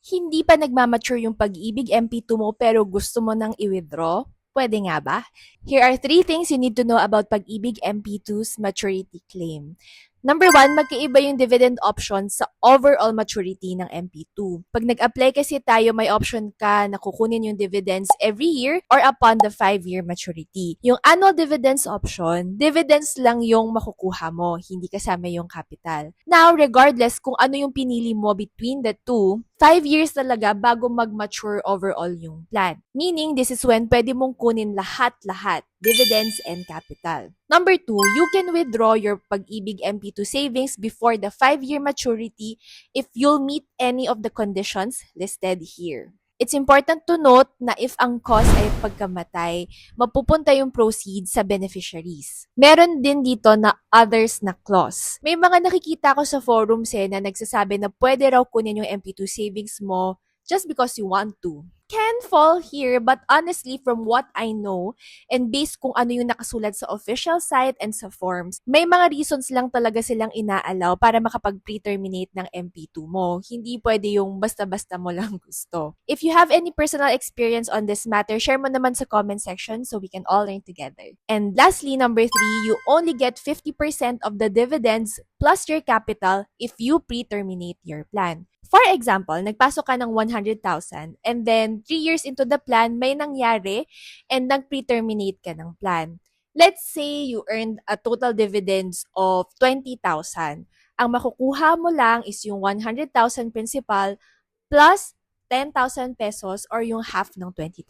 Hindi pa nagmamature yung pag-ibig MP2 mo pero gusto mo nang i-withdraw? Pwede nga ba? Here are 3 things you need to know about Pag-ibig MP2's maturity claim. Number 1, magkaiba yung dividend option sa overall maturity ng MP2. Pag nag-apply kasi tayo, may option ka na kukunin yung dividends every year or upon the 5-year maturity. Yung annual dividends option, dividends lang yung makukuha mo, hindi kasama yung capital. Now, regardless kung ano yung pinili mo between the two, 5 years talaga bago mag-mature overall yung plan. Meaning, this is when pwede mong kunin lahat-lahat, dividends and capital. Number 2, you can withdraw your Pag-ibig MP2 savings before the 5-year maturity if you'll meet any of the conditions listed here. It's important to note na if ang cause ay pagkamatay, mapupunta yung proceeds sa beneficiaries. Meron din dito na others na clause. May mga nakikita ko sa forums na nagsasabi na pwede raw kunin yung MP2 savings mo just because you want to. Can fall here, but honestly, from what I know, and based kung ano yung nakasulat sa official site and sa forms, may mga reasons lang talaga silang inaalaw para makapag-pre-terminate ng MP2 mo. Hindi pwede yung basta-basta mo lang gusto. If you have any personal experience on this matter, share mo naman sa comment section so we can all learn together. And lastly, number 3, you only get 50% of the dividends plus your capital if you pre-terminate your plan. For example, nagpasok ka ng 100,000 and then 3 years into the plan, may nangyari and nag-pre-terminate ka ng plan. Let's say you earned a total dividends of 20,000. Ang makukuha mo lang is yung 100,000 principal plus 10,000 pesos or yung half ng 20,000.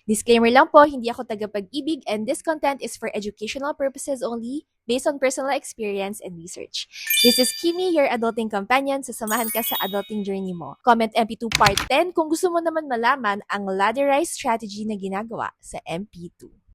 Disclaimer lang po, hindi ako taga-Pag-ibig and this content is for educational purposes only based on personal experience and research. This is Kimi, your adulting companion. Sasamahan ka sa adulting journey mo. Comment MP2 Part 10 kung gusto mo naman malaman ang ladderized strategy na ginagawa sa MP2.